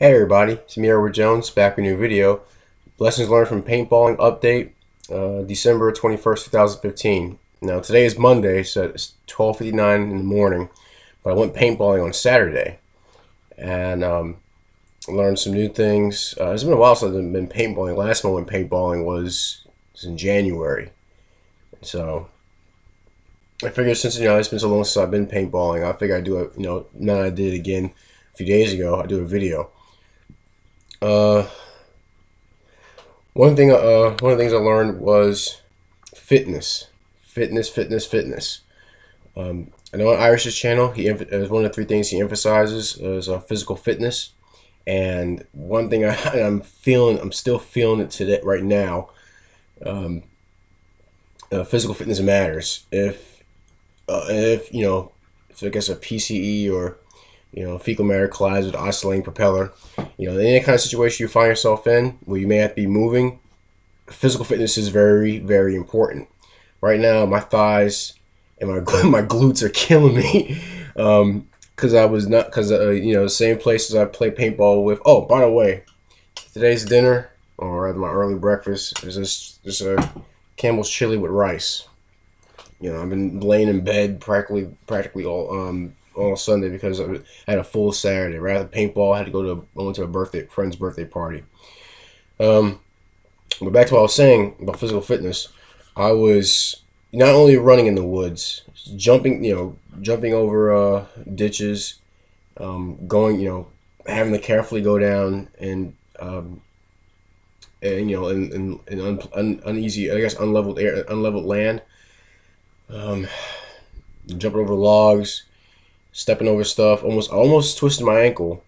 Hey everybody, it's me, Edward Jones, back with a new video. Lessons learned from paintballing update, December 21st, 2015. Now today is Monday, so it's 12:59 in the morning, but I went paintballing on Saturday and learned some new things. It's been a while since I've been paintballing. Last time I went paintballing was in January, so I figured since it's been so long since I've been paintballing, I figured I'd do it. Now that I did it again a few days ago. I do a video. Uh, one of the things I learned was fitness. I know on Irish's channel, one of the three things he emphasizes is physical fitness. And one thing I'm still feeling it today, right now. Physical fitness matters. If I guess a PCE or fecal matter collides with oscillating propeller, in any kind of situation you find yourself in where you may have to be moving, physical fitness is very, very important. Right now, my thighs and my my glutes are killing me because I was not because the same places I play paintball with. Oh, by the way, today's dinner, or rather my early breakfast, is just a Campbell's chili with rice. I've been laying in bed practically all Sunday because I had a full Saturday. Right after paintball, I had to I went to a friend's birthday party. Um, but back to what I was saying about physical fitness, I was not only running in the woods, jumping over ditches, going, having to carefully go down and uneasy, I guess, unleveled land, um, jumping over logs, stepping over stuff. I almost twisted my ankle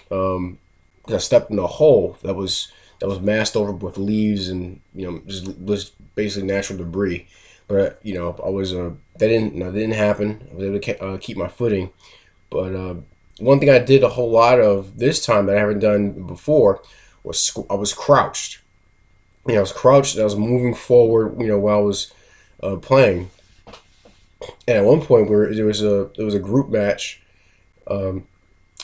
because I stepped in a hole that was masked over with leaves and just basically natural debris. But I was that didn't happen. I was able to keep my footing. But one thing I did a whole lot of this time that I haven't done before was I was crouched. I was crouched. And I was moving forward. While I was playing. And at one point, there was a group match. Um,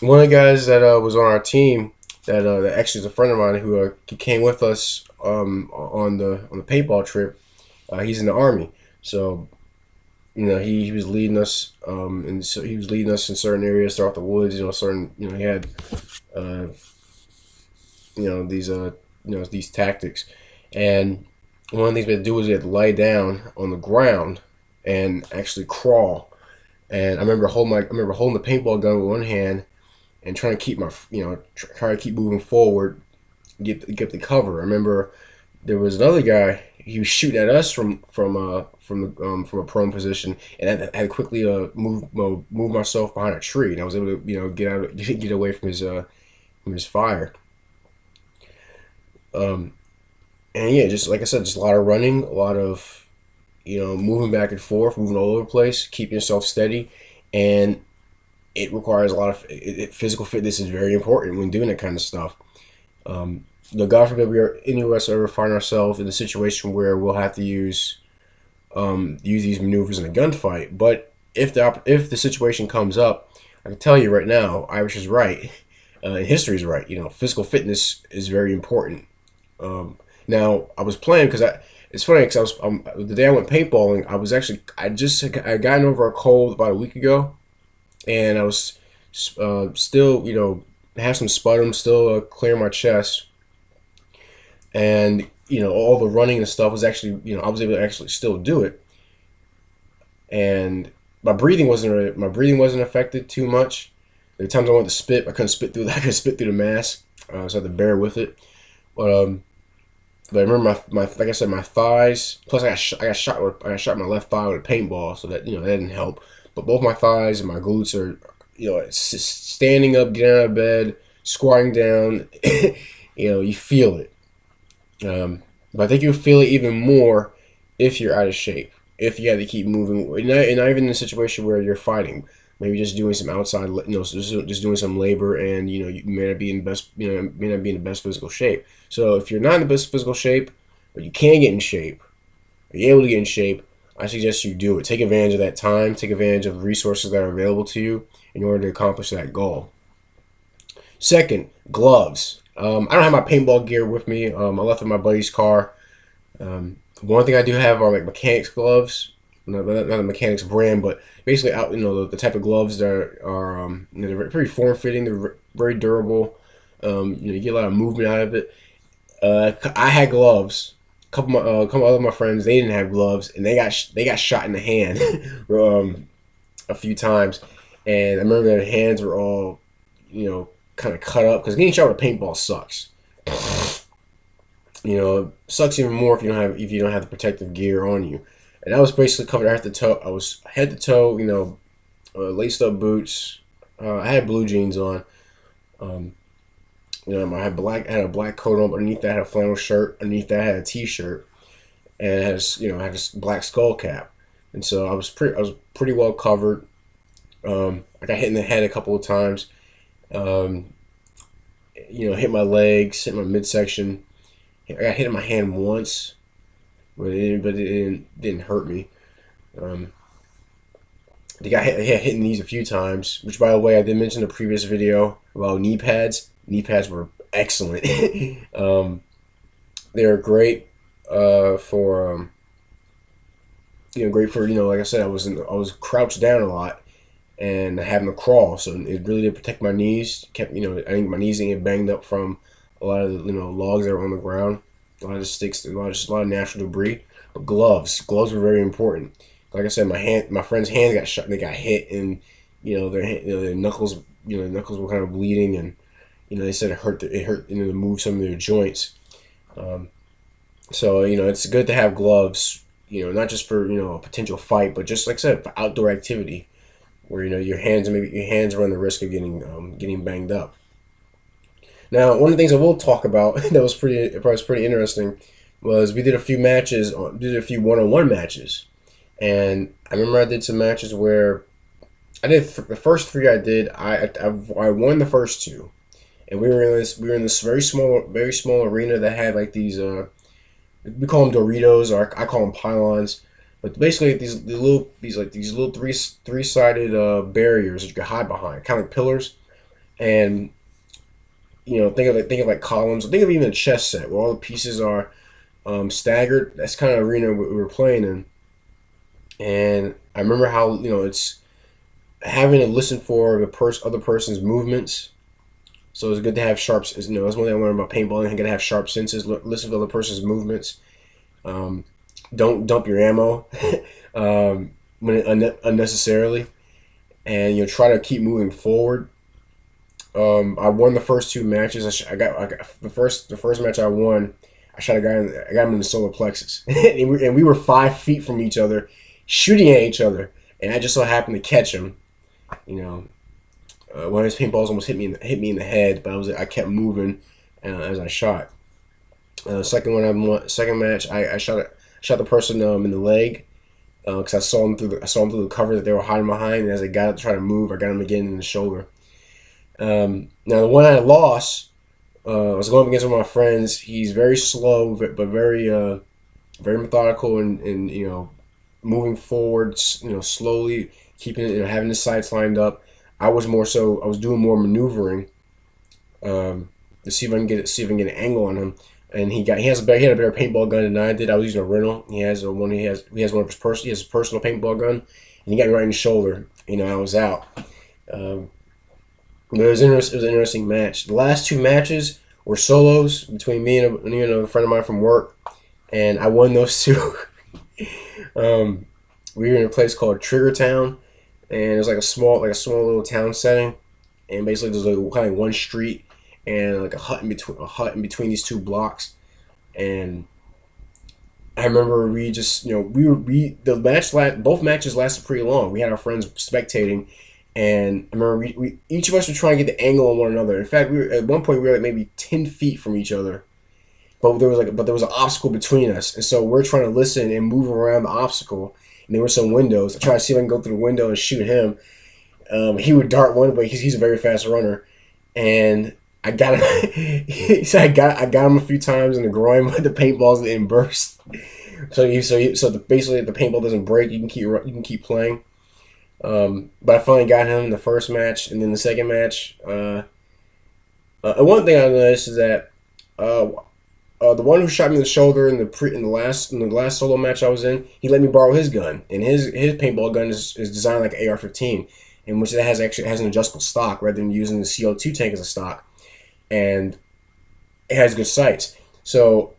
One of the guys that was on our team that actually is a friend of mine who came with us on the paintball trip. He's in the army, so he was leading us, and so he was leading us in certain areas throughout the woods. He had uh, these tactics, and one of the things we had to do was we had to lie down on the ground and actually crawl. And I remember holding the paintball gun with one hand and trying to keep try to keep moving forward, get the cover. I remember there was another guy. He was shooting at us from a prone position, and I had to quickly move myself behind a tree, and I was able to get away from his fire. Um, and yeah, just like I said, just a lot of running, a lot of moving back and forth, moving all over the place, keeping yourself steady, and it requires a lot of physical fitness is very important when doing that kind of stuff. God forbid any of us ever find ourselves in a situation where we'll have to use these maneuvers in a gunfight. But if the situation comes up, I can tell you right now, Irish is right, and history is right. Physical fitness is very important. Now I was playing because I. It's funny because the day I went paintballing, I gotten over a cold about a week ago, and I was still have some sputum, still clearing my chest, and all the running and stuff was actually I was able to actually still do it, and my breathing wasn't affected too much. The times I went to spit, I couldn't spit through I couldn't spit through the mask, so I had to bear with it. But I remember my like I said, my thighs. Plus, I got shot in my left thigh with a paintball, so that that didn't help. But both my thighs and my glutes are standing up, getting out of bed, squatting down. You feel it. But I think you'll feel it even more if you're out of shape. If you have to keep moving, not even in a situation where you're fighting, maybe just doing some outside, just doing some labor, and you may not be in best, may not be in the best physical shape. So if you're not in the best physical shape, but you can get in shape, or you're able to get in shape, I suggest you do it. Take advantage of that time. Take advantage of the resources that are available to you in order to accomplish that goal. Second, gloves. I don't have my paintball gear with me. I left it in my buddy's car. One thing I do have are like mechanics gloves. Not a mechanics brand, but basically out, the type of gloves that are they're pretty form fitting. They're very durable. You get a lot of movement out of it. I had gloves. A couple other of my friends, they didn't have gloves, and they got shot in the hand a few times, and I remember their hands were all kind of cut up because getting shot with a paintball sucks. It sucks even more if you don't have the protective gear on you. And I was basically covered head to toe. I was head to toe, laced up boots. I had blue jeans on. Um, I had a black coat on. But underneath that, I had a flannel shirt. Underneath that, I had a t-shirt, and I had this black skull cap. And so I was pretty well covered. I got hit in the head a couple of times. Um, hit my legs, hit my midsection. I got hit in my hand once, but it didn't hurt me. Um, hit in the knees a few times, which, by the way, I did mention in the previous video about knee pads. Knee pads were excellent. They were great for great for like I said, I was crouched down a lot and having to crawl, so it really did protect my knees. Kept I think my knees didn't get banged up from a lot of the logs that were on the ground, a lot of sticks, a lot of natural debris. But gloves were very important. Like I said, my friend's hands got shot. They got hit, and their knuckles, knuckles were kind of bleeding, and they said it hurt to move some of their joints. Um, so it's good to have gloves. Not just for a potential fight, but just like I said, for outdoor activity where your hands run the risk of getting banged up. Now, one of the things I will talk about that was pretty interesting was we did a few matches, did a few one-on-one matches, and I remember I did some matches where I did the first three. I won the first two, and we were in this very small arena that had like these we call them Doritos, or I call them pylons. But basically, these little three-sided barriers that you can hide behind, kind of like pillars. And think of like columns. Think of even a chess set where all the pieces are staggered. That's kind of arena we were playing in. And I remember how it's having to listen for the other person's movements. So it's good to have sharp. That's one thing I learned about paintballing. You got to have sharp senses. Listen to the other person's movements. Don't dump your ammo unnecessarily, and try to keep moving forward. I won the first two matches. I got the first match I won. I got him in the solar plexus, and we were 5 feet from each other, shooting at each other, and I just so happened to catch him. One of his paintballs almost hit me in the head, but I kept moving as I shot. Second match, I shot the person in the leg because I saw him through the cover that they were hiding behind, and as I got up to try to move, I got him again in the shoulder. Now the one I lost, I was going up against one of my friends. He's very slow, but very methodical, and moving forward, slowly, keeping it, having his sights lined up. I was doing more maneuvering to see if I can get an angle on him. And he had a better paintball gun than I did. I was using a rental. He has one of his personal paintball gun, and he got me right in the shoulder. I was out. But it was an interesting match. The last two matches were solos between me and a friend of mine from work, and I won those two. We were in a place called Trigger Town, and it was like a small little town setting, and basically there's like kind of one street and like a hut in between these two blocks. And I remember we just both matches lasted pretty long. We had our friends spectating, and I remember we each of us were trying to get the angle on one another. In fact, at one point we were like maybe 10 feet from each other, but there was an obstacle between us, and so we're trying to listen and move around the obstacle. And there were some windows. I tried to see if I can go through the window and shoot him. He would dart one way. He's a very fast runner, and I got him. So I got him a few times in the groin, but the paintballs didn't burst. Basically, if the paintball doesn't break, you can keep playing. But I finally got him in the first match, and then the second match, And one thing I noticed is that uh, the one who shot me in the shoulder in the last solo match I was in, he let me borrow his gun, and his paintball gun is designed like an AR-15, in which it actually has an adjustable stock rather than using the CO2 tank as a stock, and it has good sights. So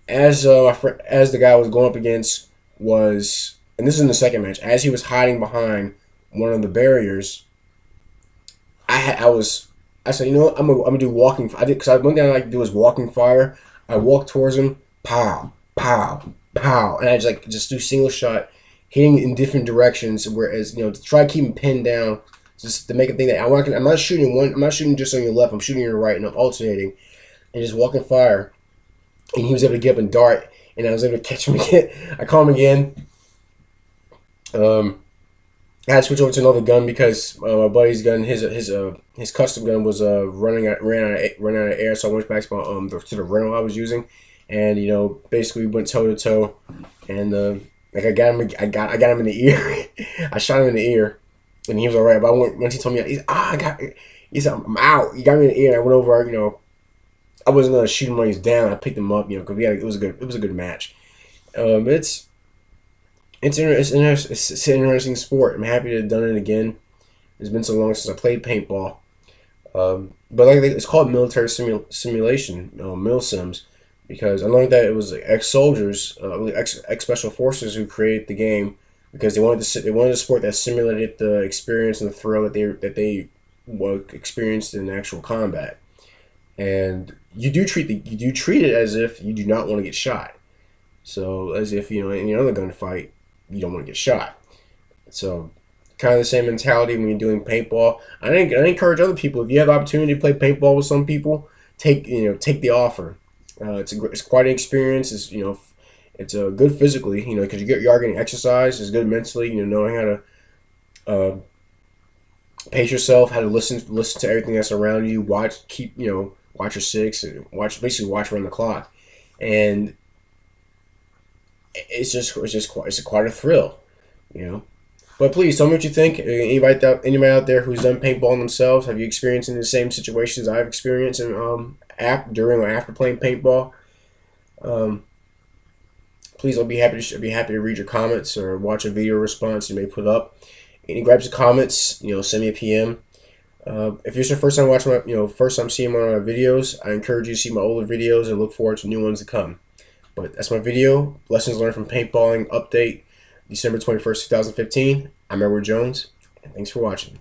as the guy I was going up against was, and this is in the second match, as he was hiding behind one of the barriers, I said, you know what, I'm gonna do walking. I did because one thing I like to do is walking fire. I walk towards him, pow, pow, pow, and I just do single shot, hitting in different directions. Whereas to try to keep him pinned down, just to make him think that I'm not shooting one. I'm not shooting just on your left. I'm shooting your right, and I'm alternating and just walking fire. And he was able to get up and dart, and I was able to catch him again. I caught him again. Um, I had to switch over to another gun because my buddy's gun, his custom gun was ran out of air, so I went back to to the rental I was using, and basically we went toe to toe, and like I got him in the ear, I shot him in the ear, and he was all right. But once he told me, he said I'm out. He got me in the ear, and I went over. I wasn't gonna shoot him when he's down. I picked him up, because it was a good match. Um, it's it's an interesting sport. I'm happy to have done it again. It's been so long since I played paintball. But like it's called military simulation, mil sims, because I learned that it was ex soldiers, ex special forces who created the game because they wanted a sport that simulated the experience and the thrill that they experienced in actual combat. And you do treat it as if you do not want to get shot. So as if in another gunfight you don't want to get shot. So kind of the same mentality when you're doing paintball. I encourage other people, if you have the opportunity to play paintball with some people, take the offer. It's quite an experience. It's good physically, because you are getting exercise. It's good mentally, knowing how to uh, pace yourself, how to listen to everything that's around you. Watch your six, and watch around the clock, and it's quite a thrill, you know. But please tell me what you think. Anybody out there who's done paintballing themselves, have you experienced in the same situations I've experienced in during or after playing paintball? Um, Please, I'll be happy to read your comments or watch a video response you may put up. Any grabs or comments, send me a PM. If it's your first time watching first time seeing one of my videos, I encourage you to see my older videos and look forward to new ones to come. But that's my video. Lessons learned from paintballing update, December 21st, 2015. I'm Edward Jones, and thanks for watching.